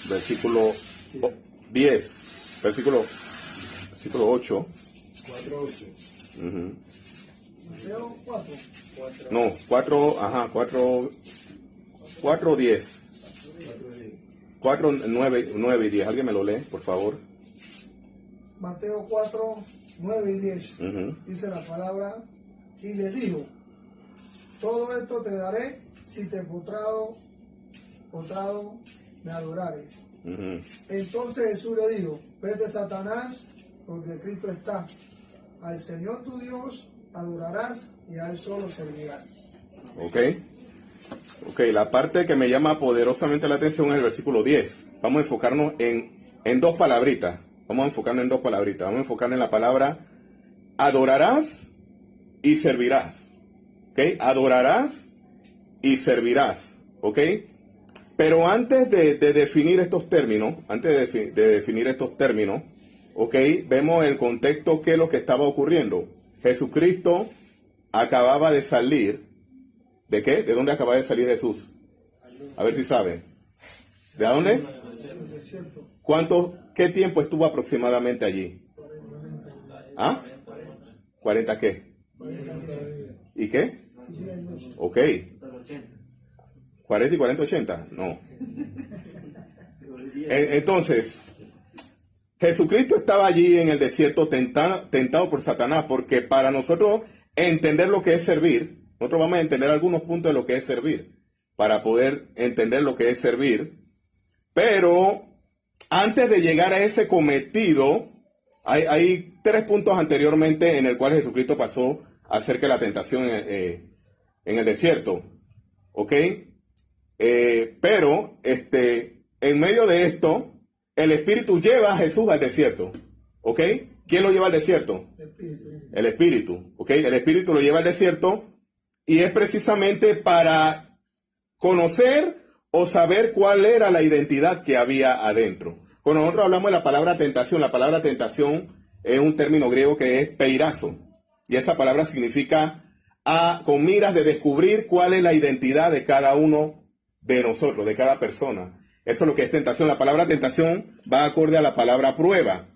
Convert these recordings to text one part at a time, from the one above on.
versículo 10, versículo 8. 4:8. Mateo 4. No, 4:10. 4:9 y 10. ¿Alguien me lo lee, por favor? Mateo 4, 9 y 10. Dice la palabra, y le dijo, todo esto te daré si te postrado me adorares. Entonces Jesús le dijo, vete Satanás, porque Cristo está, al Señor tu Dios adorarás y a Él solo servirás. Ok, la parte que me llama poderosamente la atención es el versículo 10. Vamos a enfocarnos en dos palabritas. Vamos a enfocarnos en la palabra adorarás y servirás. ¿Ok? Adorarás y servirás. ¿Ok? Pero antes de definir estos términos, ¿ok? Vemos el contexto, qué es lo que estaba ocurriendo. Jesucristo acababa de salir. ¿De qué? ¿De dónde acaba de salir Jesús? A ver si sabe. ¿De dónde? ¿Qué tiempo estuvo aproximadamente allí? ¿Ah? ¿40 qué? ¿Y qué? Ok. 40 y 40, 80. No. Entonces, Jesucristo estaba allí en el desierto tentado por Satanás, porque para nosotros entender lo que es servir, nosotros vamos a entender algunos puntos de lo que es servir, para poder entender lo que es servir. Pero antes de llegar a ese cometido, hay 3 puntos anteriormente en el cual Jesucristo pasó acerca de la tentación en el desierto. ¿Ok? Pero en medio de esto, el Espíritu lleva a Jesús al desierto. ¿Ok? ¿Quién lo lleva al desierto? El Espíritu. ¿Ok? El Espíritu lo lleva al desierto y es precisamente para conocer o saber cuál era la identidad que había adentro. Cuando nosotros hablamos de la palabra tentación es un término griego que es peirazo. Y esa palabra significa con miras de descubrir cuál es la identidad de cada uno de nosotros, de cada persona. Eso es lo que es tentación. La palabra tentación va acorde a la palabra prueba.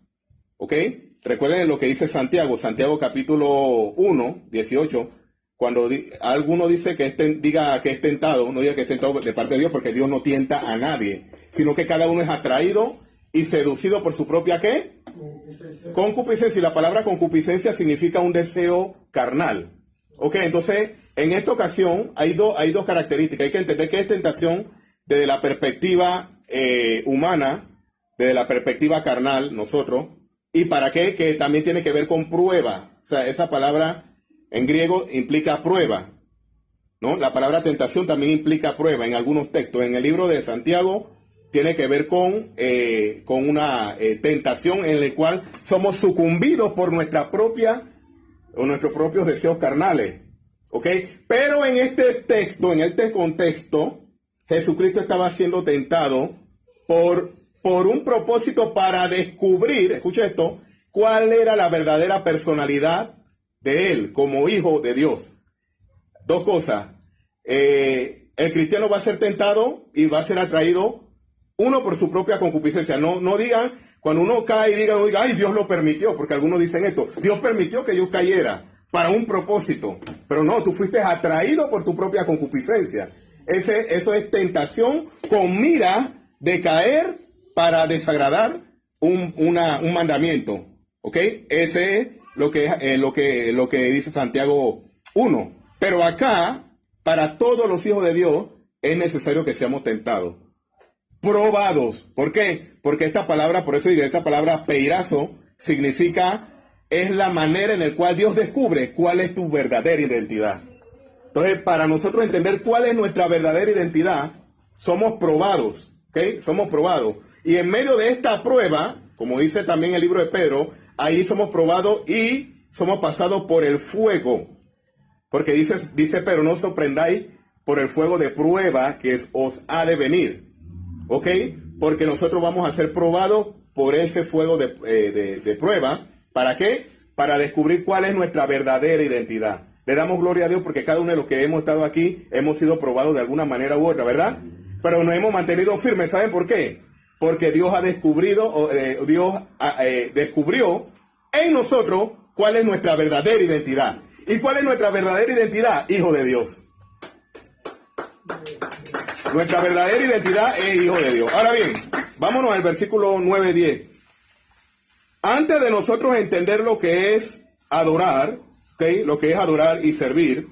¿Ok? Recuerden lo que dice Santiago capítulo 1, 18. Cuando alguno dice diga que es tentado, no diga que es tentado de parte de Dios, porque Dios no tienta a nadie, sino que cada uno es atraído y seducido por su propia ¿qué? Concupiscencia. Y la palabra concupiscencia significa un deseo carnal. Ok, entonces, en esta ocasión hay dos características. Hay que entender que es tentación desde la perspectiva humana, desde la perspectiva carnal, nosotros. ¿Y para qué? Que también tiene que ver con prueba. O sea, esa palabra en griego implica prueba, ¿no? La palabra tentación también implica prueba en algunos textos. En el libro de Santiago tiene que ver con una tentación en la cual somos sucumbidos por nuestros propios deseos carnales. ¿Ok? Pero en este texto, en este contexto, Jesucristo estaba siendo tentado por un propósito para descubrir, escucha esto, cuál era la verdadera personalidad de él como hijo de Dios. 2 cosas. El cristiano va a ser tentado y va a ser atraído, uno, por su propia concupiscencia. No digan, cuando uno cae, digan, oiga, ay, Dios lo permitió, porque algunos dicen esto. Dios permitió que yo cayera para un propósito. Pero no, tú fuiste atraído por tu propia concupiscencia. Eso es tentación con mira de caer para desagradar un mandamiento. ¿Ok? Ese es lo que dice Santiago 1. Pero acá, para todos los hijos de Dios, es necesario que seamos tentados, probados. ¿Por qué? Porque esta palabra, por eso digo, esta palabra peirazo significa, es la manera en la cual Dios descubre cuál es tu verdadera identidad. Entonces, para nosotros entender cuál es nuestra verdadera identidad, somos probados. ¿Ok? Somos probados. Y en medio de esta prueba, como dice también el libro de Pedro, ahí somos probados y somos pasados por el fuego. Porque dice Pedro, no os sorprendáis por el fuego de prueba que os ha de venir. ¿Ok? Porque nosotros vamos a ser probados por ese fuego de prueba. ¿Para qué? Para descubrir cuál es nuestra verdadera identidad. Le damos gloria a Dios porque cada uno de los que hemos estado aquí hemos sido probados de alguna manera u otra, ¿verdad? Pero nos hemos mantenido firmes. ¿Saben por qué? Porque Dios ha descubrido, descubrió en nosotros cuál es nuestra verdadera identidad. ¿Y cuál es nuestra verdadera identidad? Hijo de Dios. Nuestra verdadera identidad es hijo de Dios. Ahora bien, vámonos al versículo 9-10. Antes de nosotros entender lo que es adorar, ¿okay? Lo que es adorar y servir,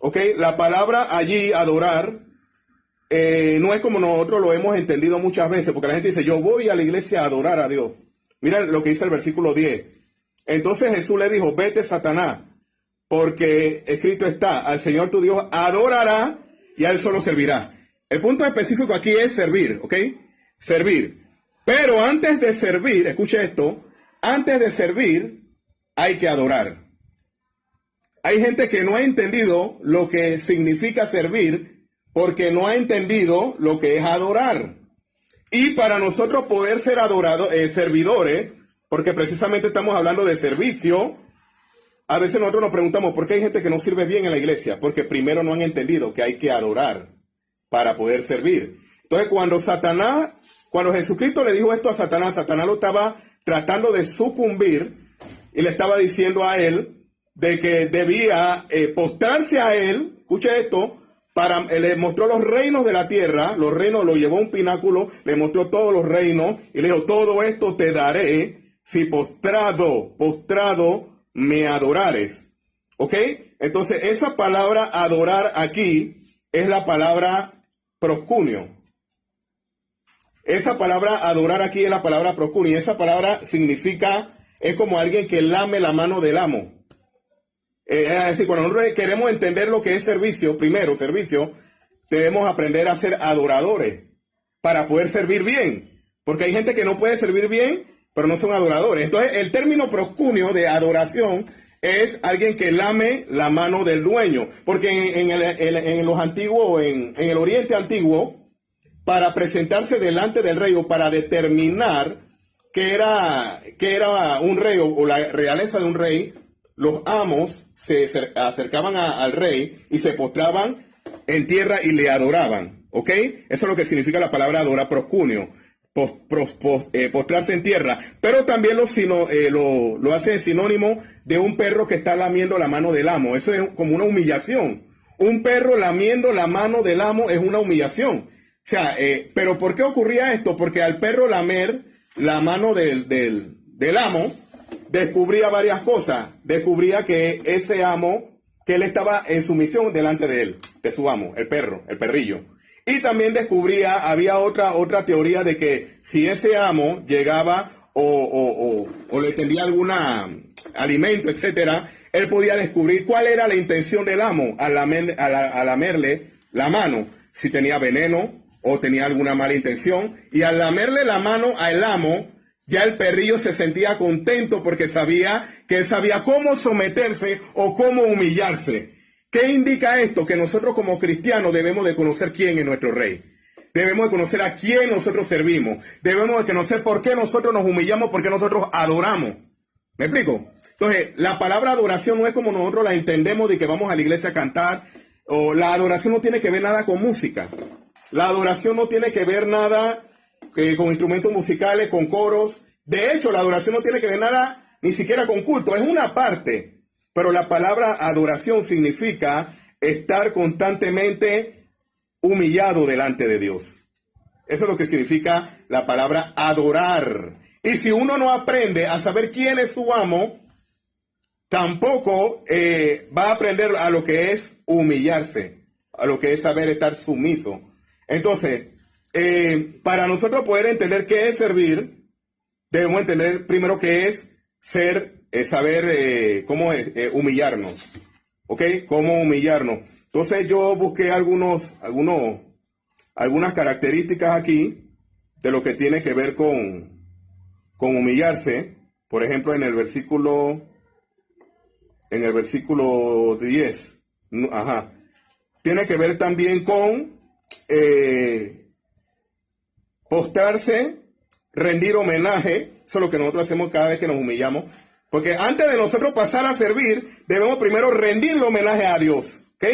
¿okay? La palabra allí, adorar, no es como nosotros lo hemos entendido muchas veces, porque la gente dice, yo voy a la iglesia a adorar a Dios. Mira lo que dice el versículo 10. Entonces Jesús le dijo, vete, Satanás, porque escrito está, al Señor tu Dios adorará y a Él solo servirá. El punto específico aquí es servir, ¿ok? Servir. Pero antes de servir, escuche esto, antes de servir hay que adorar. Hay gente que no ha entendido lo que significa servir porque no ha entendido lo que es adorar. Y para nosotros poder ser servidores, porque precisamente estamos hablando de servicio, a veces nosotros nos preguntamos por qué hay gente que no sirve bien en la iglesia, porque primero no han entendido que hay que adorar para poder servir. Entonces cuando Jesucristo le dijo esto a Satanás, Satanás lo estaba tratando de sucumbir y le estaba diciendo a él de que debía postrarse a él, escuche esto, le mostró los reinos de la tierra, los reinos, lo llevó a un pináculo, le mostró todos los reinos y le dijo, todo esto te daré si postrado me adorares. ¿Ok? Entonces esa palabra adorar aquí es la palabra proscunio. Esa palabra adorar aquí es la palabra proscunio. Y esa palabra significa, es como alguien que lame la mano del amo. Es decir, cuando nosotros queremos entender lo que es servicio, primero servicio, debemos aprender a ser adoradores para poder servir bien. Porque hay gente que no puede servir bien, pero no son adoradores. Entonces el término proscunio de adoración es alguien que lame la mano del dueño. Porque en los antiguos, en el Oriente Antiguo, para presentarse delante del rey o para determinar que era un rey o la realeza de un rey, los amos se acercaban al rey y se postraban en tierra y le adoraban. ¿Ok? Eso es lo que significa la palabra adorar, proscunio. Postrarse en tierra, pero también lo hace sinónimo de un perro que está lamiendo la mano del amo. Eso es como una humillación. Un perro lamiendo la mano del amo es una humillación. O sea, pero ¿por qué ocurría esto? Porque al perro lamer la mano del amo, descubría varias cosas. Descubría que ese amo, que él estaba en sumisión delante de él, de su amo, el perro, el perrillo. Y también había otra teoría de que si ese amo llegaba o le tendía algún alimento, etcétera, él podía descubrir cuál era la intención del amo al lamerle la mano, si tenía veneno o tenía alguna mala intención. Y al lamerle la mano al amo, ya el perrillo se sentía contento porque sabía cómo someterse o cómo humillarse. ¿Qué indica esto? Que nosotros como cristianos debemos de conocer quién es nuestro rey. Debemos de conocer a quién nosotros servimos. Debemos de conocer por qué nosotros nos humillamos, por qué nosotros adoramos. ¿Me explico? Entonces, la palabra adoración no es como nosotros la entendemos de que vamos a la iglesia a cantar. O la adoración no tiene que ver nada con música. La adoración no tiene que ver nada con instrumentos musicales, con coros. De hecho, la adoración no tiene que ver nada ni siquiera con culto. Es una parte. Pero la palabra adoración significa estar constantemente humillado delante de Dios. Eso es lo que significa la palabra adorar. Y si uno no aprende a saber quién es su amo, tampoco va a aprender a lo que es humillarse, a lo que es saber estar sumiso. Entonces, para nosotros poder entender qué es servir, debemos entender primero qué es saber cómo humillarnos. ¿Ok? Cómo humillarnos. Entonces yo busqué algunas características aquí de lo que tiene que ver con humillarse. Por ejemplo, en el versículo 10. Ajá. Tiene que ver también con postrarse, rendir homenaje. Eso es lo que nosotros hacemos cada vez que nos humillamos. Porque antes de nosotros pasar a servir, debemos primero rendirle homenaje a Dios. ¿Ok?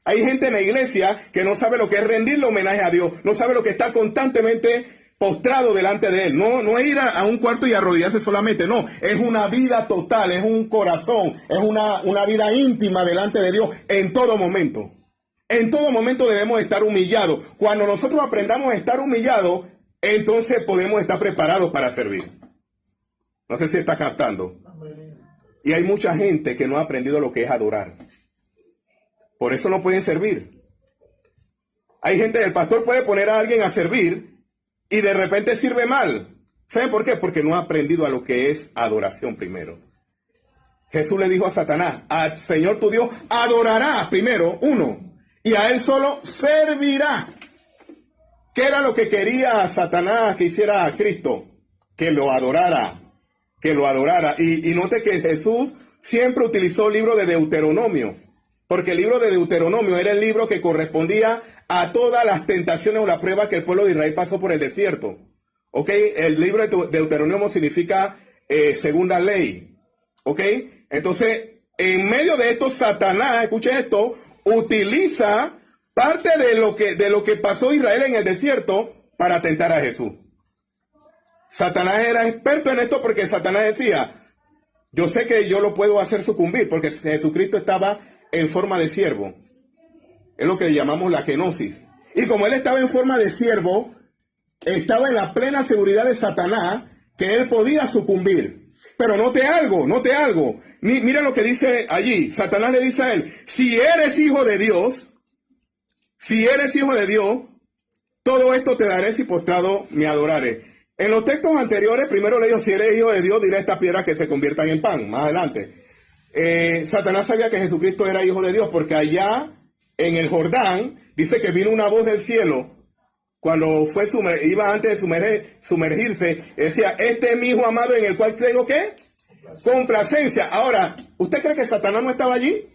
Hay gente en la iglesia que no sabe lo que es rendirle homenaje a Dios. No sabe lo que está constantemente postrado delante de Él. No es ir a un cuarto y arrodillarse solamente, no. Es una vida total, es un corazón, es una vida íntima delante de Dios en todo momento. En todo momento debemos estar humillados. Cuando nosotros aprendamos a estar humillados, entonces podemos estar preparados para servir. No sé si está captando. Y hay mucha gente que no ha aprendido lo que es adorar. Por eso no pueden servir. Hay gente, el pastor puede poner a alguien a servir y de repente sirve mal. ¿Saben por qué? Porque no ha aprendido a lo que es adoración primero. Jesús le dijo a Satanás, al Señor tu Dios adorarás primero, uno, y a Él solo servirá. ¿Qué era lo que quería Satanás que hiciera a Cristo? Que lo adorara. Que lo adorara. Y note que Jesús siempre utilizó el libro de Deuteronomio. Porque el libro de Deuteronomio era el libro que correspondía a todas las tentaciones o las pruebas que el pueblo de Israel pasó por el desierto. ¿Ok? El libro de Deuteronomio significa segunda ley. ¿Ok? Entonces, en medio de esto, Satanás, escuche esto, utiliza parte de lo que pasó Israel en el desierto para tentar a Jesús. Satanás era experto en esto porque Satanás decía, yo sé que yo lo puedo hacer sucumbir porque Jesucristo estaba en forma de siervo. Es lo que llamamos la kenosis. Y como él estaba en forma de siervo, estaba en la plena seguridad de Satanás que él podía sucumbir. Pero note algo. Mira lo que dice allí. Satanás le dice a él, si eres hijo de Dios, todo esto te daré si postrado me adoraré. En los textos anteriores, primero le dijo, si eres hijo de Dios, diré a estas piedras que se conviertan en pan. Más adelante. Satanás sabía que Jesucristo era hijo de Dios porque allá en el Jordán dice que vino una voz del cielo cuando iba antes de sumergirse, decía, este es mi hijo amado en el cual tengo ¿qué? Complacencia. Ahora, ¿usted cree que Satanás no estaba allí?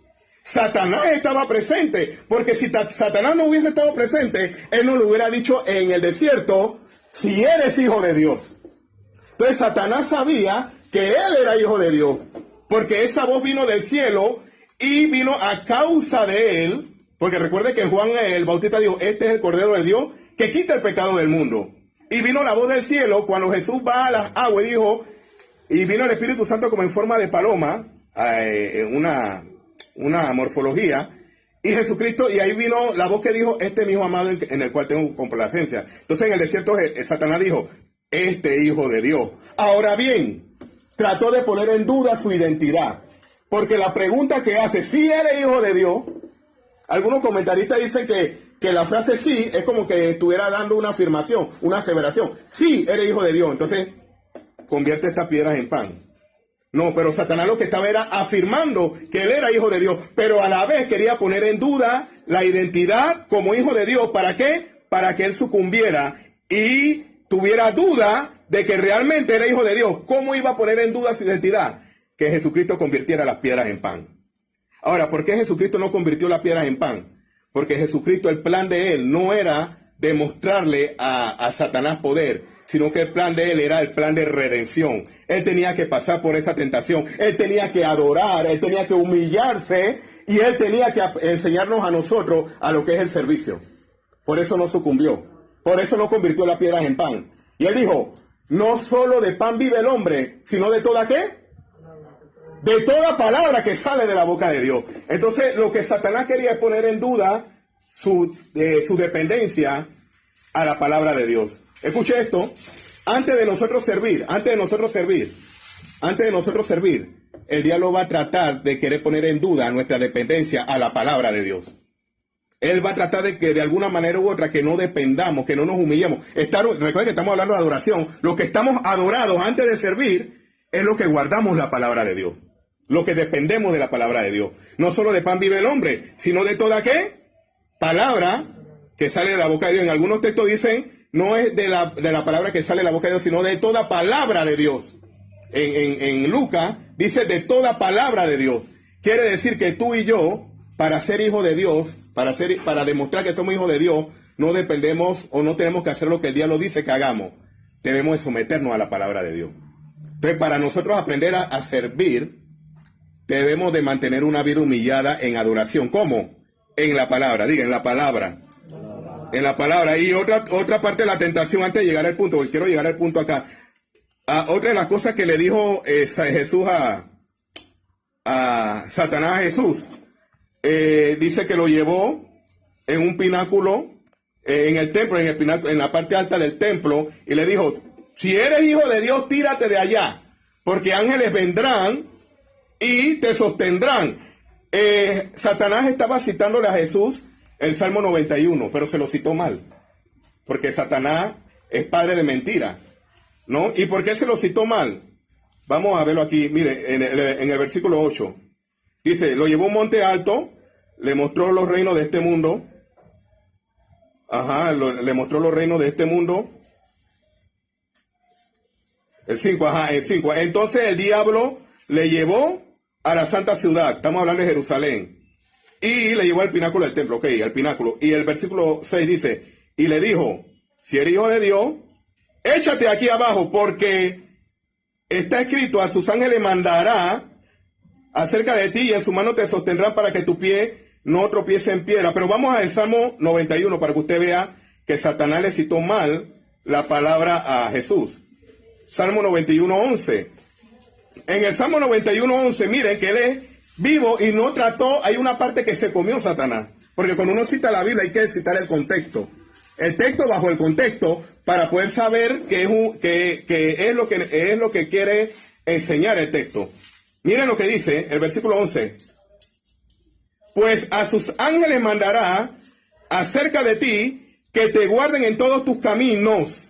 Satanás estaba presente, porque si Satanás no hubiese estado presente, él no lo hubiera dicho en el desierto, si eres hijo de Dios. Entonces Satanás sabía que él era hijo de Dios, porque esa voz vino del cielo y vino a causa de él, porque recuerde que Juan el Bautista dijo, este es el Cordero de Dios que quita el pecado del mundo. Y vino la voz del cielo cuando Jesús va a las aguas y dijo, y vino el Espíritu Santo como en forma de paloma, una morfología, y Jesucristo, y ahí vino la voz que dijo, este es mi hijo amado en el cual tengo complacencia. Entonces en el desierto Satanás dijo, este hijo de Dios. Ahora bien, trató de poner en duda su identidad, porque la pregunta que hace, si eres hijo de Dios, algunos comentaristas dicen que la frase sí es como que estuviera dando una afirmación, una aseveración. Sí, eres hijo de Dios, entonces convierte estas piedras en pan. No, pero Satanás lo que estaba era afirmando que él era hijo de Dios, pero a la vez quería poner en duda la identidad como hijo de Dios. ¿Para qué? Para que él sucumbiera y tuviera duda de que realmente era hijo de Dios. ¿Cómo iba a poner en duda su identidad? Que Jesucristo convirtiera las piedras en pan. Ahora, ¿por qué Jesucristo no convirtió las piedras en pan? Porque Jesucristo, el plan de él no era demostrarle a Satanás poder, sino que el plan de él era el plan de redención. Él tenía que pasar por esa tentación, él tenía que adorar, él tenía que humillarse y él tenía que enseñarnos a nosotros a lo que es el servicio. Por eso no sucumbió, por eso no convirtió las piedras en pan. Y él dijo, no solo de pan vive el hombre, sino de toda ¿qué? De toda palabra que sale de la boca de Dios. Entonces lo que Satanás quería es poner en duda su dependencia a la palabra de Dios. Escuche esto, antes de nosotros servir, el diablo va a tratar de querer poner en duda nuestra dependencia a la palabra de Dios. Él va a tratar de que de alguna manera u otra que no dependamos, que no nos humillemos. Recuerden que estamos hablando de adoración. Lo que estamos adorados antes de servir es lo que guardamos la palabra de Dios. Lo que dependemos de la palabra de Dios. No solo de pan vive el hombre, sino de toda ¿qué? Palabra que sale de la boca de Dios. En algunos textos dicen, no es de la palabra que sale de la boca de Dios, sino de toda palabra de Dios. En Lucas dice de toda palabra de Dios. Quiere decir que tú y yo, para ser hijo de Dios, para demostrar que somos hijos de Dios, no dependemos o no tenemos que hacer lo que el diablo dice que hagamos. Debemos de someternos a la palabra de Dios. Entonces, para nosotros aprender a servir, debemos de mantener una vida humillada en adoración. ¿Cómo? En la palabra. Diga, en la palabra. En la palabra. Y otra parte de la tentación, antes de llegar al punto, porque quiero llegar al punto acá. Otra de las cosas que le dijo Jesús a Satanás a Jesús, dice que lo llevó en un pináculo, en el templo, en la parte alta del templo, y le dijo, si eres hijo de Dios, tírate de allá, porque ángeles vendrán y te sostendrán. Satanás estaba citándole a Jesús el Salmo 91, pero se lo citó mal, porque Satanás es padre de mentira, ¿no? ¿Y por qué se lo citó mal? Vamos a verlo aquí, mire, en el versículo 8. Dice, lo llevó a un monte alto, le mostró los reinos de este mundo. Le mostró los reinos de este mundo. El 5. Entonces el diablo le llevó a la santa ciudad. Estamos hablando de Jerusalén. Y le llevó al pináculo del templo. Ok, al pináculo. Y el versículo 6 dice, y le dijo, si eres hijo de Dios, échate aquí abajo, porque está escrito, a sus ángeles mandará acerca de ti y en su mano te sostendrán para que tu pie no tropiece en piedra. Pero vamos al Salmo 91 para que usted vea que Satanás le citó mal la palabra a Jesús. Salmo 91:11. En el Salmo 91:11, miren que él es vivo y no trató, hay una parte que se comió Satanás. Porque cuando uno cita la Biblia hay que citar el contexto. El texto bajo el contexto para poder saber qué es lo que quiere enseñar el texto. Miren lo que dice el versículo 11. Pues a sus ángeles mandará acerca de ti que te guarden en todos tus caminos.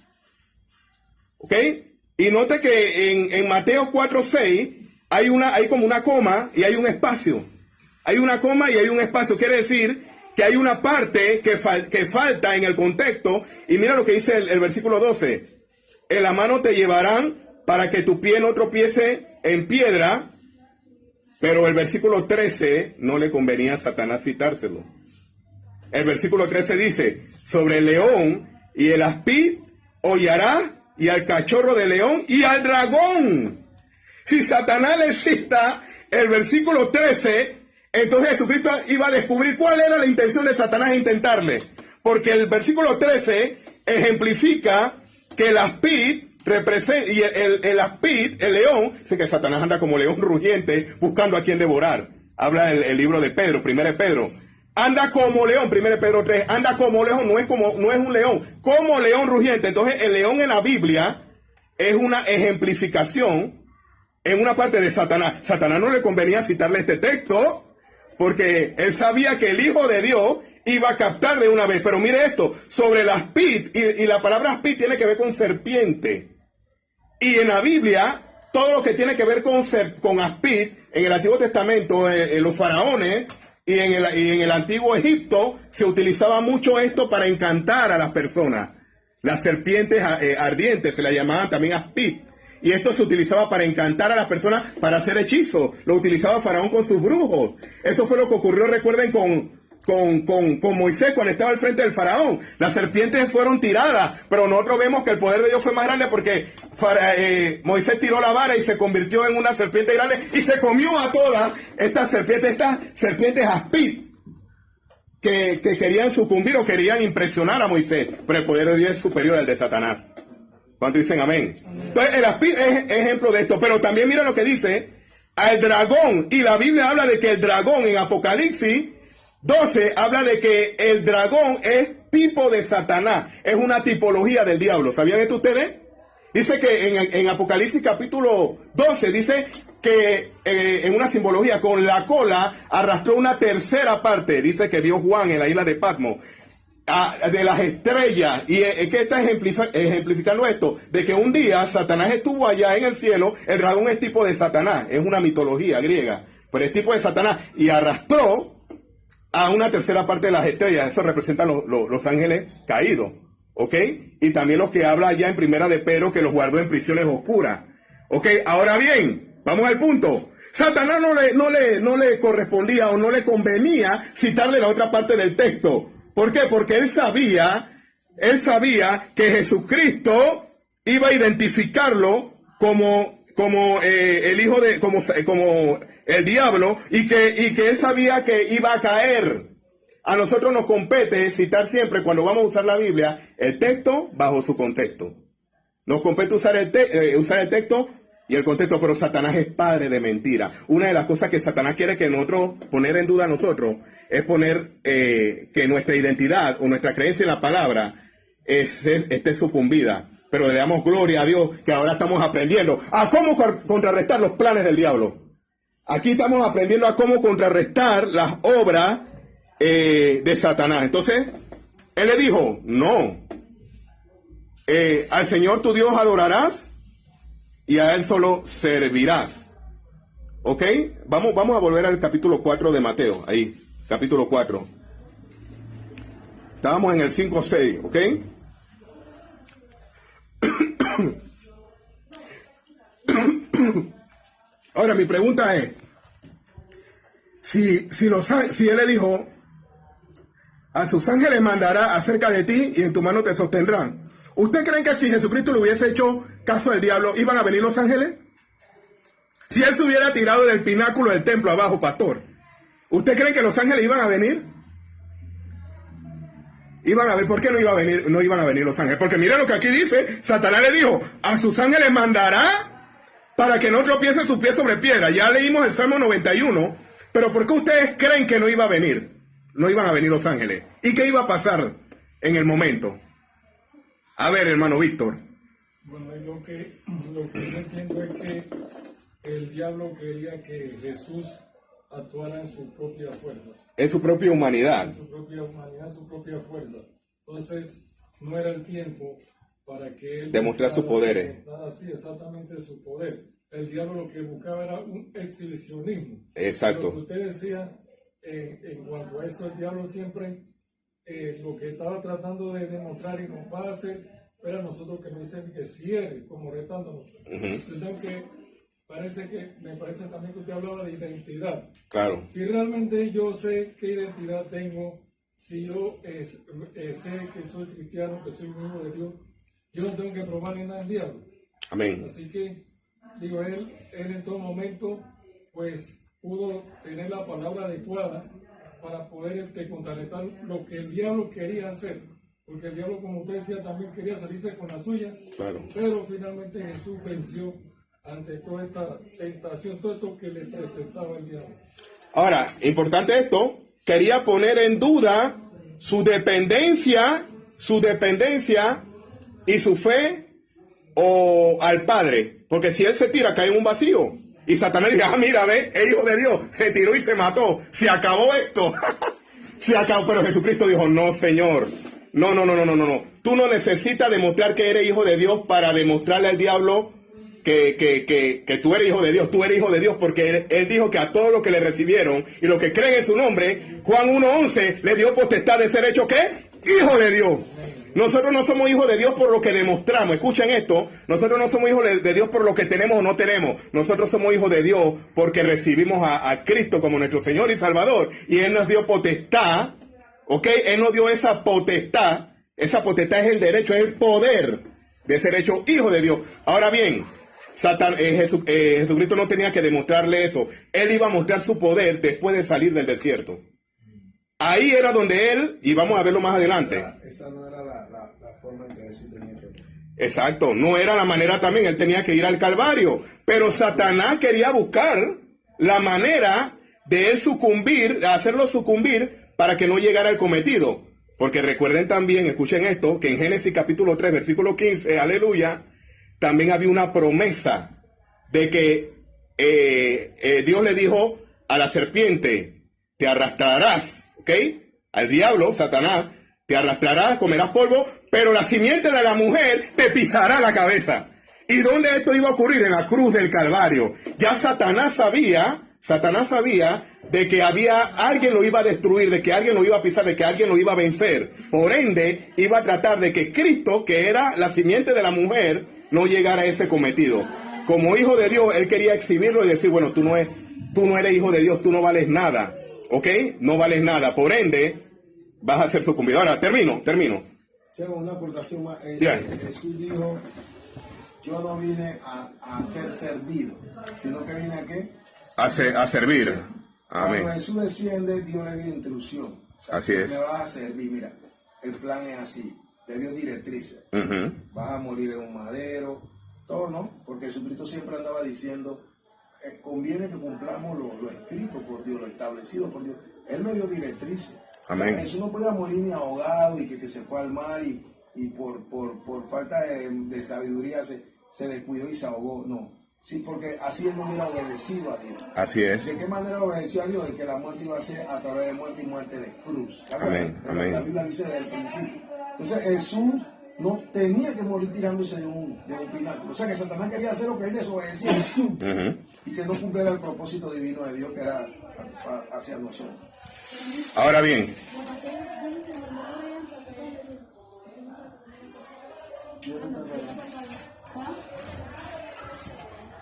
¿Ok? Y note que en Mateo 4:6 hay como una coma y hay un espacio. Hay una coma y hay un espacio. Quiere decir que hay una parte que falta en el contexto. Y mira lo que dice el versículo 12. En la mano te llevarán para que tu pie no tropiece en piedra. Pero el versículo 13 no le convenía a Satanás citárselo. El versículo 13 dice, sobre el león y el aspid hollará, y al cachorro de león y al dragón. Si Satanás le cita el versículo 13, entonces Jesucristo iba a descubrir cuál era la intención de Satanás intentarle. Porque el versículo 13 ejemplifica que el aspid representa, y el aspid, el león, dice que Satanás anda como león rugiente buscando a quien devorar. Habla el libro de Pedro, 1 Pedro. Anda como león, 1 Pedro 3, anda como león, no es un león, como león rugiente. Entonces el león en la Biblia es una ejemplificación en una parte de Satanás. Satanás no le convenía citarle este texto porque él sabía que el Hijo de Dios iba a captarle una vez. Pero mire esto, sobre el aspid, y la palabra aspid tiene que ver con serpiente. Y en la Biblia, todo lo que tiene que ver con aspid, en el Antiguo Testamento, en los faraones y en el Antiguo Egipto, se utilizaba mucho esto para encantar a las personas. Las serpientes ardientes se las llamaban también aspid. Y esto se utilizaba para encantar a las personas, para hacer hechizos. Lo utilizaba Faraón con sus brujos. Eso fue lo que ocurrió, recuerden, con Moisés cuando estaba al frente del Faraón. Las serpientes fueron tiradas, pero nosotros vemos que el poder de Dios fue más grande porque Moisés tiró la vara y se convirtió en una serpiente grande y se comió a todas estas serpientes aspid que querían sucumbir o querían impresionar a Moisés. Pero el poder de Dios es superior al de Satanás. ¿Cuántos dicen amén? Entonces el aspid es ejemplo de esto, pero también mira lo que dice al dragón, y la Biblia habla de que el dragón en Apocalipsis 12 habla de que el dragón es tipo de Satanás, es una tipología del diablo. ¿Sabían esto ustedes? Dice que en Apocalipsis capítulo 12 dice que en una simbología con la cola arrastró una tercera parte, dice que vio Juan en la isla de Patmos, de las estrellas. Y ¿qué está ejemplificando esto? De que un día Satanás estuvo allá en el cielo. El dragón es tipo de Satanás, es una mitología griega, pero es tipo de Satanás, y arrastró a una tercera parte de las estrellas. Eso representa los ángeles caídos, ¿ok? Y también los que habla allá en Primera de Pedro, que los guardó en prisiones oscuras, ¿ok? Ahora bien, vamos al punto. Satanás no le correspondía o no le convenía citarle la otra parte del texto. ¿Por qué? Porque él sabía que Jesucristo iba a identificarlo como el hijo de, como el diablo, y que él sabía que iba a caer. a nosotros nos compete citar siempre, cuando vamos a usar la Biblia, el texto bajo su contexto. Nos compete usar el texto y el contexto, pero Satanás es padre de mentira. Una de las cosas que Satanás quiere que nosotros, poner en duda a nosotros, es poner que nuestra identidad o nuestra creencia en la palabra esté sucumbida. Pero le damos gloria a Dios que ahora estamos aprendiendo a cómo contrarrestar los planes del diablo. Aquí estamos aprendiendo a cómo contrarrestar las obras de Satanás. Entonces, él le dijo, no, al Señor tu Dios adorarás y a Él solo servirás. ¿Ok? Vamos a volver al capítulo 4 de Mateo, ahí, capítulo 4. Estábamos en el 5-6, ¿ok? Ahora mi pregunta es, si él le dijo, a sus ángeles mandará acerca de ti y en tu mano te sostendrán. ¿Usted cree que si Jesucristo le hubiese hecho caso del diablo, iban a venir los ángeles? Si él se hubiera tirado del pináculo del templo abajo, pastor, ¿usted cree que los ángeles iban a venir? Iban a ver, ¿por qué no iban a venir los ángeles? Porque mire lo que aquí dice, Satanás le dijo, a sus ángeles mandará para que no tropiece su pie sobre piedra. Ya leímos el Salmo 91, pero ¿por qué ustedes creen que no iba a venir? No iban a venir los ángeles. ¿Y qué iba a pasar en el momento? A ver, hermano Víctor. Bueno, lo que yo entiendo es que el diablo quería que Jesús actuara en su propia fuerza. En su propia humanidad. En su propia humanidad, su propia fuerza. Entonces, no era el tiempo para que él demostrar sus poderes. Sí, exactamente su poder. El diablo lo que buscaba era un exhibicionismo. Exacto. Lo que usted decía, en cuanto a eso, el diablo siempre lo que estaba tratando de demostrar y nos va a hacer era nosotros que nos dicen que cierre, como retándonos. Entonces, me parece también que usted hablaba de identidad. Claro. Si realmente yo sé qué identidad tengo, si yo sé que soy cristiano, que soy un hijo de Dios, yo no tengo que probarle nada al diablo. Amén. Así que, digo, él en todo momento, pues, pudo tener la palabra adecuada para poder contrarrestar lo que el diablo quería hacer. Porque el diablo, como usted decía, también quería salirse con la suya. Claro. Pero finalmente Jesús venció ante toda esta tentación, todo esto que le presentaba el diablo. Ahora, importante esto, quería poner en duda su dependencia y su fe al Padre. Porque si él se tira, cae en un vacío. Y Satanás dice, mira, ve, es hijo de Dios, se tiró y se mató, se acabó esto. Se acabó, pero Jesucristo dijo, no, Señor, no. Tú no necesitas demostrar que eres hijo de Dios para demostrarle al diablo que tú eres hijo de Dios. Tú eres hijo de Dios porque él dijo que a todos los que le recibieron y los que creen en su nombre, Juan 1:11, le dio potestad de ser hecho, ¿qué? Hijo de Dios. Nosotros no somos hijos de Dios por lo que demostramos. Escuchen esto. Nosotros no somos hijos de Dios por lo que tenemos o no tenemos. Nosotros somos hijos de Dios porque recibimos a Cristo como nuestro Señor y Salvador. Y Él nos dio potestad. ¿Ok? Él nos dio esa potestad. Esa potestad es el derecho, es el poder de ser hecho hijo de Dios. Ahora bien, Jesucristo no tenía que demostrarle eso. Él iba a mostrar su poder después de salir del desierto. Ahí era donde él, y vamos a verlo más adelante. Esa no era la forma en que Jesús tenía que... Exacto, no era la manera también, él tenía que ir al Calvario. Pero Satanás quería buscar la manera de él sucumbir, de hacerlo sucumbir para que no llegara al cometido. Porque recuerden también, escuchen esto, que en Génesis capítulo 3, versículo 15, aleluya, también había una promesa de que Dios le dijo a la serpiente, te arrastrarás, ¿ok? Al diablo, Satanás, te arrastrarás, comerás polvo, pero la simiente de la mujer te pisará la cabeza. ¿Y dónde esto iba a ocurrir? En la cruz del Calvario. Ya Satanás sabía de que alguien lo iba a destruir, de que alguien lo iba a pisar, de que alguien lo iba a vencer. Por ende, iba a tratar de que Cristo, que era la simiente de la mujer, no llegara a ese cometido. Como hijo de Dios, él quería exhibirlo y decir, bueno, tú no eres hijo de Dios, tú no vales nada. ¿Ok? No vales nada. Por ende, vas a ser sucumbido. Ahora, termino. Tengo una aportación más. Jesús dijo, yo no vine a ser servido, sino que vine a ¿qué? A servir. Amén. Cuando Jesús desciende, Dios le dio instrucción. O sea, Así es. Me vas a servir, mira, el plan es así, te dio directrices. Vas a morir en un madero, todo, ¿no? Porque Jesucristo siempre andaba diciendo, conviene que cumplamos lo escrito por Dios, lo establecido por Dios. Él me dio directrices. Amén. O sea, Jesús no podía morir ni ahogado y que se fue al mar y por falta de sabiduría se descuidó y se ahogó. No. Sí, porque así él no hubiera obedecido a Dios. Así es. ¿De qué manera obedeció a Dios? De que la muerte iba a ser a través de muerte y muerte de cruz. Amén. Amén. La Biblia dice desde el principio. Entonces Jesús no tenía que morir tirándose de un pináculo. O sea que Satanás quería hacer lo que él desobedecía y que no cumpliera el propósito divino de Dios que era hacia nosotros. Ahora bien,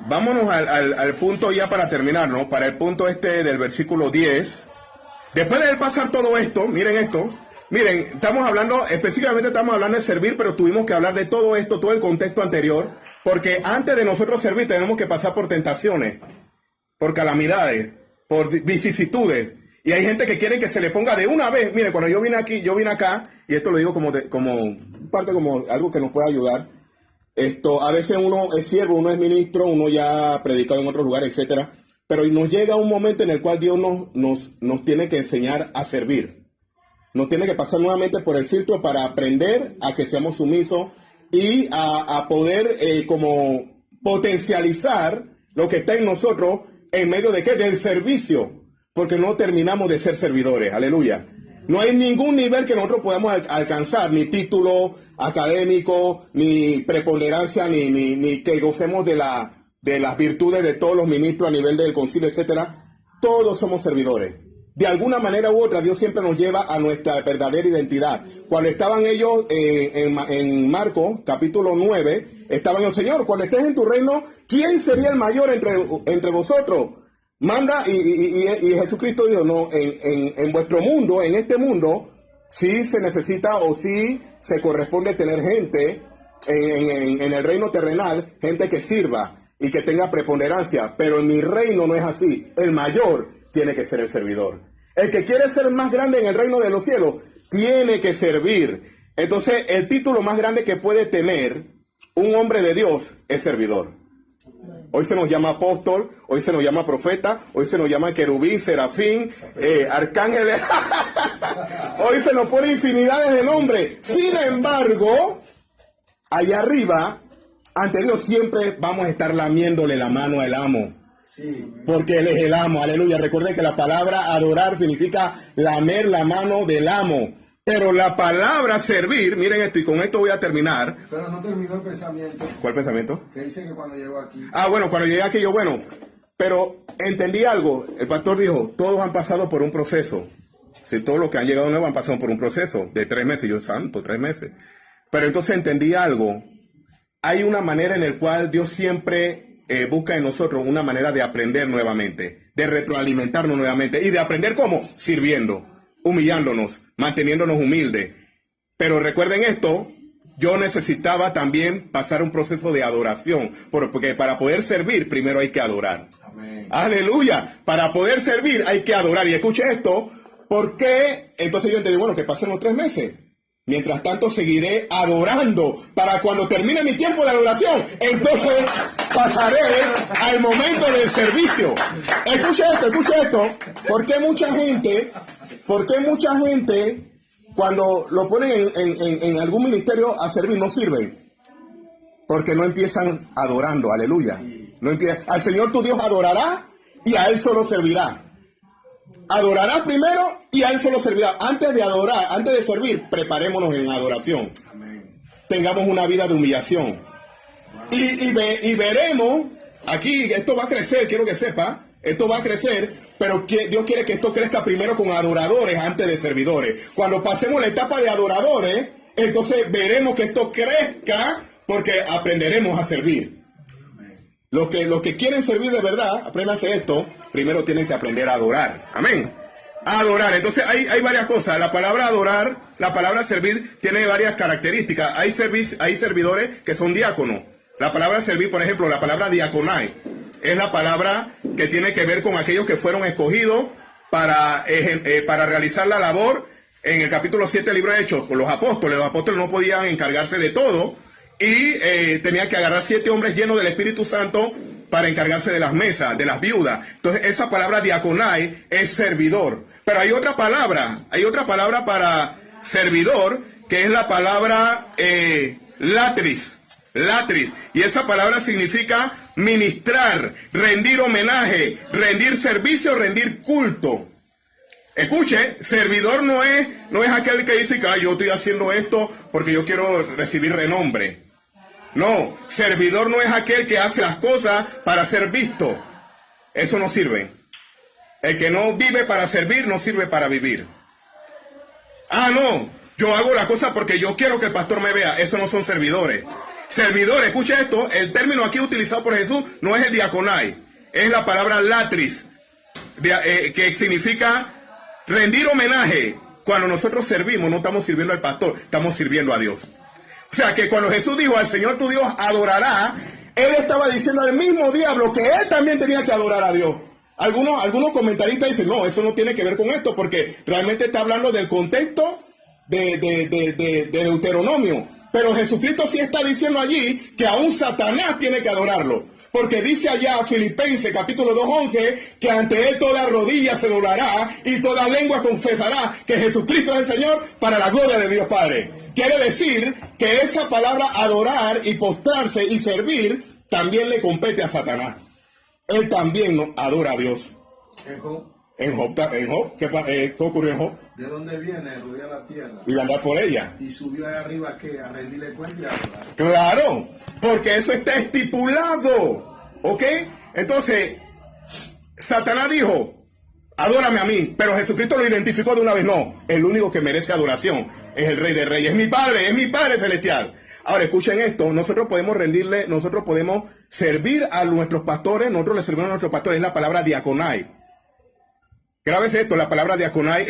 vámonos al punto ya para terminar, ¿no? Para el punto del versículo 10. Después de pasar todo esto, miren esto. Miren, estamos hablando, específicamente estamos hablando de servir, pero tuvimos que hablar de todo esto, todo el contexto anterior, porque antes de nosotros servir tenemos que pasar por tentaciones, por calamidades, por vicisitudes. Y hay gente que quiere que se le ponga de una vez. Miren, cuando yo vine acá, y esto lo digo como parte como algo que nos puede ayudar. A veces uno es siervo, uno es ministro, uno ya ha predicado en otros lugares, etcétera. Pero nos llega un momento en el cual Dios nos tiene que enseñar a servir. Nos tiene que pasar nuevamente por el filtro para aprender a que seamos sumisos y a poder como potencializar lo que está en nosotros en medio de ¿qué? Del servicio. Porque no terminamos de ser servidores. Aleluya. No hay ningún nivel que nosotros podamos alcanzar, ni título académico, ni preponderancia, ni que gocemos de las virtudes de todos los ministros a nivel del concilio, etcétera. Todos somos servidores. De alguna manera u otra, Dios siempre nos lleva a nuestra verdadera identidad. Cuando estaban ellos en Marcos, capítulo 9, estaban ellos, Señor, cuando estés en tu reino, ¿quién sería el mayor entre vosotros? Manda, y Jesucristo dijo, no, en vuestro mundo, en este mundo, sí se necesita o sí se corresponde tener gente en el reino terrenal, gente que sirva y que tenga preponderancia, pero en mi reino no es así. El mayor tiene que ser el servidor. El que quiere ser más grande en el reino de los cielos, tiene que servir. Entonces, el título más grande que puede tener un hombre de Dios es servidor. Hoy se nos llama apóstol, hoy se nos llama profeta, hoy se nos llama querubín, serafín, arcángel. Hoy se nos pone infinidades de nombres. Sin embargo, allá arriba, ante Dios siempre vamos a estar lamiéndole la mano al amo. Sí. Porque Él es el amo, aleluya. Recuerden que la palabra adorar significa lamer la mano del amo. Pero la palabra servir, miren esto, y con esto voy a terminar. Pero no terminó el pensamiento. ¿Cuál pensamiento? Que dice que cuando llegó aquí. Cuando llegué aquí pero entendí algo. El pastor dijo, todos han pasado por un proceso. Si todos los que han llegado nuevos han pasado por un proceso de 3 meses. Yo, santo, 3 meses. Pero entonces entendí algo. Hay una manera en la cual Dios siempre busca en nosotros una manera de aprender nuevamente, de retroalimentarnos nuevamente. ¿Y de aprender cómo? Sirviendo, humillándonos, manteniéndonos humildes. Pero recuerden esto, yo necesitaba también pasar un proceso de adoración, porque para poder servir primero hay que adorar. Amén. Aleluya, para poder servir hay que adorar. Y escuche esto, ¿por qué? Entonces yo entendí, que pasen los 3 meses. Mientras tanto seguiré adorando para cuando termine mi tiempo de adoración. Entonces pasaré al momento del servicio. Escuche esto. ¿Por qué mucha gente cuando lo ponen en algún ministerio a servir no sirven? Porque no empiezan adorando, aleluya. No empiezan. Al Señor tu Dios adorará y a Él solo servirá. Adorará primero y a Él solo servirá. Antes de adorar, antes de servir, preparémonos en adoración. Amén. Tengamos una vida de humillación. Wow. Y veremos, aquí esto va a crecer, quiero que sepa, esto va a crecer, pero Dios quiere que esto crezca primero con adoradores antes de servidores. Cuando pasemos la etapa de adoradores, entonces veremos que esto crezca porque aprenderemos a servir. Los que quieren servir de verdad, apréndanse esto, primero tienen que aprender a adorar. Amén. A adorar. Entonces hay varias cosas. La palabra adorar, la palabra servir tiene varias características. Hay servidores que son diáconos. La palabra servir, por ejemplo, la palabra diaconai, es la palabra que tiene que ver con aquellos que fueron escogidos para realizar la labor en el capítulo 7 del libro de Hechos con los apóstoles. Los apóstoles no podían encargarse de todo y tenían que agarrar 7 hombres llenos del Espíritu Santo para encargarse de las mesas, de las viudas. Entonces esa palabra diaconai es servidor. Pero hay otra palabra para servidor, que es la palabra latris. Y esa palabra significa ministrar, rendir homenaje, rendir servicio, rendir culto. Escuche, servidor no es aquel que dice que yo estoy haciendo esto porque yo quiero recibir renombre. No, servidor no es aquel que hace las cosas para ser visto. Eso no sirve. El que no vive para servir no sirve para vivir. No, yo hago la cosa porque yo quiero que el pastor me vea. Esos no son servidores. Servidores, escucha esto, el término aquí utilizado por Jesús no es el diaconai, es la palabra latris, que significa rendir homenaje. Cuando nosotros servimos, no estamos sirviendo al pastor, estamos sirviendo a Dios. O sea que cuando Jesús dijo al Señor tu Dios adorará, Él estaba diciendo al mismo diablo que Él también tenía que adorar a Dios. Algunos comentaristas dicen, no, eso no tiene que ver con esto, porque realmente está hablando del contexto de Deuteronomio. Pero Jesucristo sí está diciendo allí que aún Satanás tiene que adorarlo. Porque dice allá Filipenses capítulo 2:11 que ante Él toda rodilla se doblará y toda lengua confesará que Jesucristo es el Señor para la gloria de Dios Padre. Quiere decir que esa palabra adorar y postrarse y servir también le compete a Satanás. Él también adora a Dios. En Job, ¿qué ocurrió en Job? ¿De dónde viene? Rodear la tierra. Y andar por ella. Y subió allá arriba, ¿qué? A rendirle cuenta y a adorar. Claro, porque eso está estipulado. ¿Ok? Entonces, Satanás dijo, adórame a mí. Pero Jesucristo lo identificó de una vez. No, el único que merece adoración es el Rey de Reyes. Es mi Padre celestial. Ahora, escuchen esto. Nosotros podemos servir a nuestros pastores. Nosotros le servimos a nuestros pastores. Es la palabra diaconai. Grábese esto, la palabra diaconai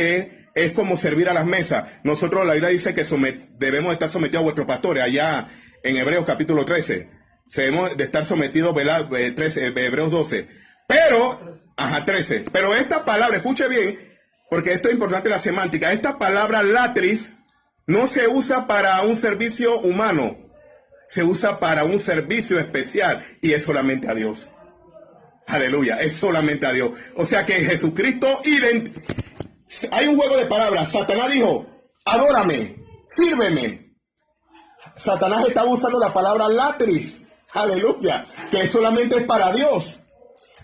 es como servir a las mesas. Nosotros, la Biblia dice que debemos estar sometidos a vuestros pastores. Allá en Hebreos capítulo 13. Debemos de estar sometidos, Hebreos 12. Pero, 13. Pero esta palabra, escuche bien, porque esto es importante la semántica. Esta palabra latris no se usa para un servicio humano. Se usa para un servicio especial y es solamente a Dios. Aleluya, es solamente a Dios. O sea que Jesucristo hay un juego de palabras. Satanás dijo, adórame, sírveme. Satanás estaba usando la palabra latris, aleluya, que solamente es para Dios.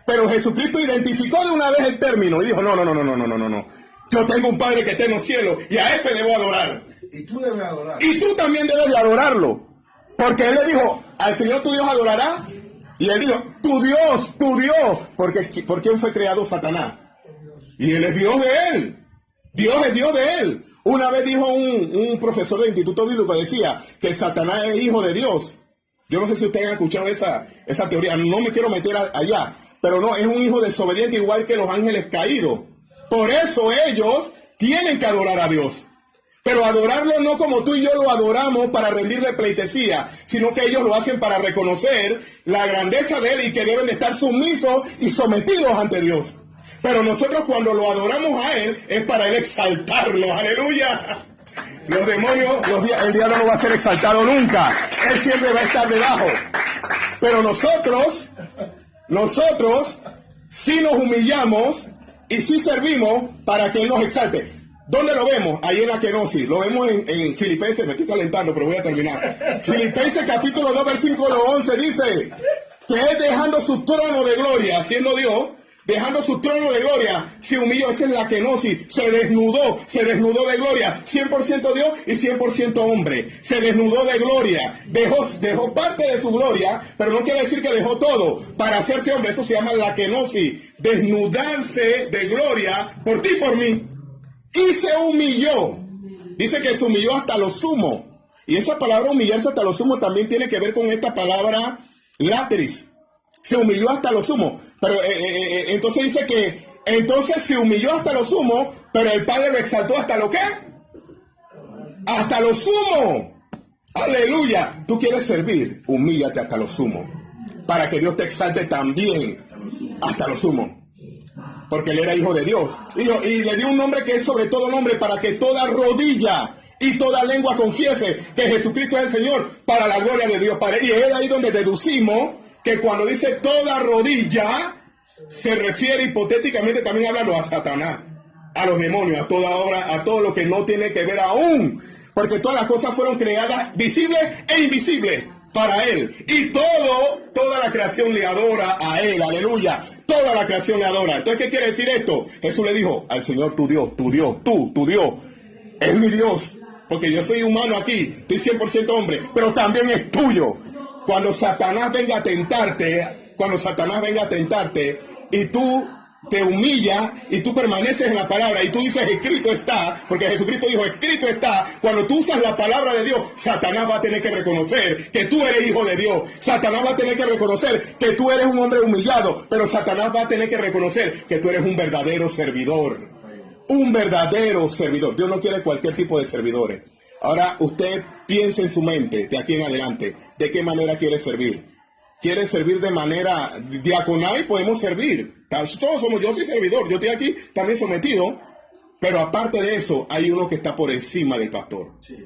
Pero Jesucristo identificó de una vez el término y dijo, no. Yo tengo un Padre que está en los cielos y a ese debo adorar. Y tú debes adorar. Y tú también debes de adorarlo. Porque Él le dijo, al Señor tu Dios adorará. Y Él dijo, tu Dios. Porque ¿por quién fue creado Satanás? Y Él es Dios de Él. Dios es Dios de Él. Una vez dijo un profesor del Instituto Bíblico, decía que Satanás es hijo de Dios. Yo no sé si ustedes han escuchado esa teoría. No me quiero meter allá. Pero no, es un hijo desobediente igual que los ángeles caídos. Por eso ellos tienen que adorar a Dios. Pero adorarlo no como tú y yo lo adoramos para rendirle pleitesía, sino que ellos lo hacen para reconocer la grandeza de Él y que deben de estar sumisos y sometidos ante Dios. Pero nosotros cuando lo adoramos a Él es para Él exaltarnos. ¡Aleluya! Los demonios, el diablo no va a ser exaltado nunca. Él siempre va a estar debajo. Pero nosotros sí nos humillamos y sí servimos para que Él nos exalte. ¿Dónde lo vemos? Ahí en la kenosis. Lo vemos en Filipenses. Me estoy calentando, pero voy a terminar. Filipenses capítulo 2, versículo 11 dice que Él dejando su trono de gloria, siendo Dios, dejando su trono de gloria, se humilló. Esa es la kenosis. Se desnudó de gloria. 100% Dios y 100% hombre. Se desnudó de gloria. Dejó parte de su gloria, pero no quiere decir que dejó todo para hacerse hombre. Eso se llama la kenosis. Desnudarse de gloria por ti y por mí. Y se humilló. Dice que se humilló hasta lo sumo. Y esa palabra humillarse hasta lo sumo también tiene que ver con esta palabra latris. Se humilló hasta lo sumo. Pero entonces dice que entonces se humilló hasta lo sumo, pero el Padre lo exaltó hasta lo qué? Hasta lo sumo. Aleluya. Tú quieres servir, humíllate hasta lo sumo. Para que Dios te exalte también hasta lo sumo. porque él era hijo de Dios. Y le dio un nombre que es sobre todo nombre, para que toda rodilla y toda lengua confiese que Jesucristo es el Señor, para la gloria de Dios Padre. Y es ahí donde deducimos que cuando dice toda rodilla, se refiere hipotéticamente también hablando a Satanás, a los demonios, a toda obra, a todo lo que no tiene que ver aún, porque todas las cosas fueron creadas visibles e invisibles para él, y toda la creación le adora a él, aleluya, toda la creación le adora. Entonces, ¿qué quiere decir esto? Jesús le dijo al Señor, tu Dios, tu Dios, tu Dios, es mi Dios, porque yo soy humano aquí, estoy 100% hombre, pero también es tuyo. Cuando Satanás venga a tentarte, y tú te humillas y tú permaneces en la palabra y tú dices escrito está, porque Jesucristo dijo escrito está, cuando tú usas la palabra de Dios, Satanás va a tener que reconocer que tú eres hijo de Dios. Satanás va a tener que reconocer que tú eres un hombre humillado, pero Satanás va a tener que reconocer que tú eres un verdadero servidor. Un verdadero servidor. Dios no quiere cualquier tipo de servidores. Ahora usted piense en su mente de aquí en adelante, ¿de qué manera quiere servir? ¿Quiere servir de manera diaconal? Y podemos servir. Todos somos, yo soy servidor, yo estoy aquí también sometido, pero aparte de eso, hay uno que está por encima del pastor, sí,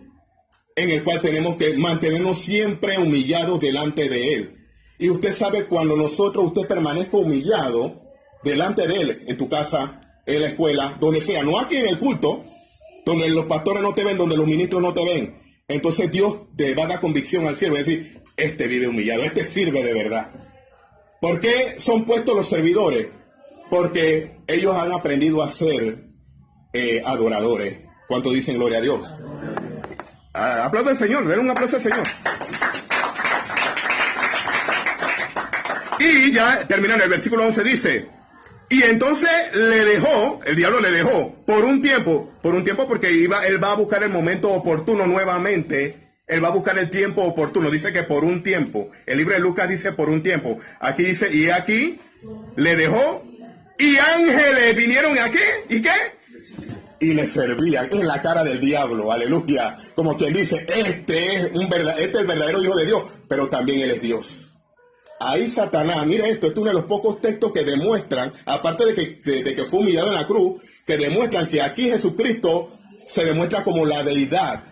en el cual tenemos que mantenernos siempre humillados delante de él. Y usted sabe, cuando usted permanezca humillado delante de él, en tu casa, en la escuela, donde sea, no aquí en el culto, donde los pastores no te ven, donde los ministros no te ven, entonces Dios te va a dar convicción al siervo, es decir, este vive humillado, este sirve de verdad. ¿Por qué son puestos los servidores? Porque ellos han aprendido a ser adoradores. ¿Cuántos dicen gloria a Dios? Aplauda al Señor, den un aplauso al Señor. Y ya terminando, el versículo 11 dice: y entonces el diablo le dejó por un tiempo porque él va a buscar el momento oportuno nuevamente. Él va a buscar el tiempo oportuno. Dice que por un tiempo. El libro de Lucas dice por un tiempo. Aquí dice, y aquí le dejó, y ángeles vinieron aquí, ¿y qué? Y le servían en la cara del diablo, aleluya. Como quien dice, este es el verdadero hijo de Dios, pero también él es Dios. Ahí Satanás, mira esto es uno de los pocos textos que demuestran, aparte de que fue humillado en la cruz, que demuestran que aquí Jesucristo se demuestra como la deidad.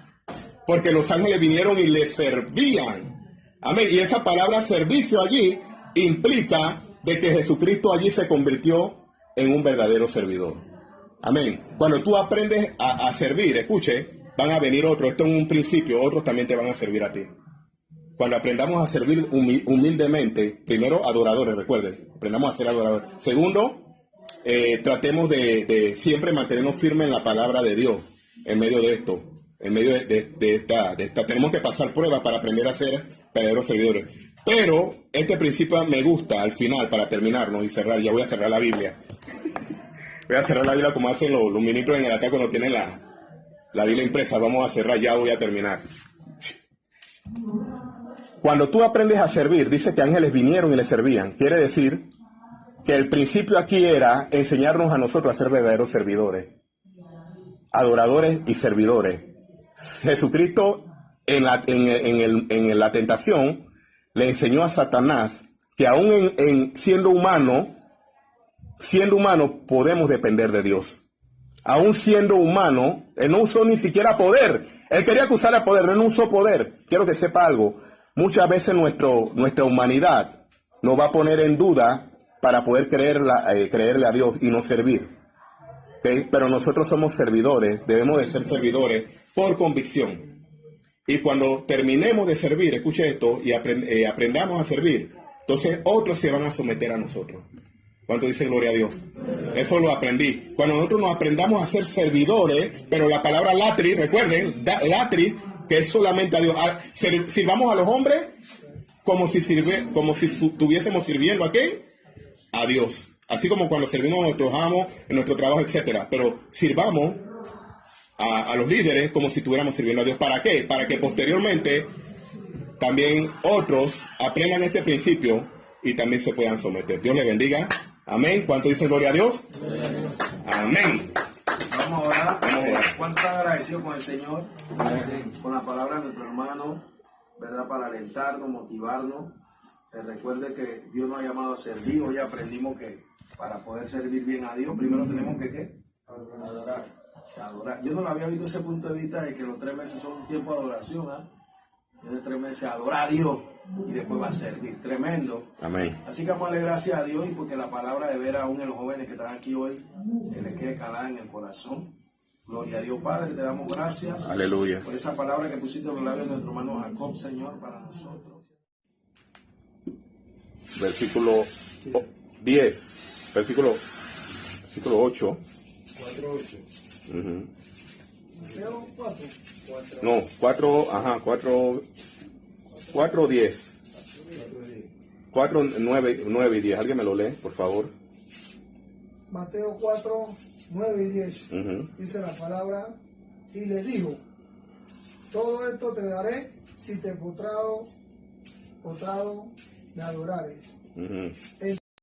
Porque los ángeles vinieron y le servían. Amén. Y esa palabra servicio allí implica de que Jesucristo allí se convirtió en un verdadero servidor. Amén. Cuando tú aprendes a servir, escuche, van a venir otros. Esto es un principio, otros también te van a servir a ti. Cuando aprendamos a servir humildemente, primero adoradores, recuerden, aprendamos a ser adoradores. Segundo, tratemos de siempre mantenernos firmes en la palabra de Dios en medio de esto. En medio de esta, tenemos que pasar pruebas para aprender a ser verdaderos servidores. Pero este principio me gusta al final, para terminarnos y cerrar. Ya voy a cerrar la Biblia. Voy a cerrar la Biblia como hacen los ministros en el ataque cuando tienen la Biblia impresa. Vamos a cerrar, ya voy a terminar. Cuando tú aprendes a servir, dice que ángeles vinieron y le servían. Quiere decir que el principio aquí era enseñarnos a nosotros a ser verdaderos servidores, adoradores y servidores. Jesucristo en la tentación le enseñó a Satanás que aún siendo humano podemos depender de Dios. Aún siendo humano, él no usó ni siquiera poder. Él quería que usara poder, él no usó poder. Quiero que sepa algo. Muchas veces nuestra humanidad nos va a poner en duda para poder creerle a Dios y no servir. ¿Okay? Pero nosotros somos servidores, debemos de ser servidores por convicción. Y cuando terminemos de servir, escuche esto, y aprendamos a servir, entonces otros se van a someter a nosotros. ¿Cuánto dicen gloria a Dios? Eso lo aprendí. Cuando nosotros nos aprendamos a ser servidores, pero la palabra latri, recuerden, latri, que es solamente a Dios. Sirvamos a los hombres como si estuviésemos sirviendo a ¿quién? A Dios. Así como cuando servimos a nuestros amos, en nuestro trabajo, etcétera. Pero sirvamos a los líderes como si estuviéramos sirviendo a Dios. ¿Para qué? Para que posteriormente también otros aprendan este principio y también se puedan someter. Dios les bendiga. Amén. ¿Cuánto dicen gloria a Dios? Amén. Vamos a orar. ¿Cuánto están agradecidos con el Señor? Con la palabra de nuestro hermano, ¿verdad? Para alentarnos, motivarnos. Recuerde que Dios nos ha llamado a servir. Hoy aprendimos que para poder servir bien a Dios, primero tenemos que ¿qué? Adorar. Yo no lo había visto desde ese punto de vista de que los 3 meses son un tiempo de adoración, ¿ah? De 3 meses adorar a Dios y después va a servir. Tremendo. Amén. Así que vamos a darle gracias a Dios y porque la palabra de ver aún en los jóvenes que están aquí hoy, que les quede calada en el corazón. Gloria a Dios, Padre, te damos gracias. Aleluya. Por esa palabra que pusiste en los labios de nuestro hermano Jacob, Señor, para nosotros. Versículo 10. Versículo 8. 4:8. Mateo 4. No, 4, 10. 4, 9 y 10. ¿Alguien me lo lee, por favor? Mateo 4, 9 y 10. Dice la palabra, y le dijo, todo esto te daré si te postrado me adorares.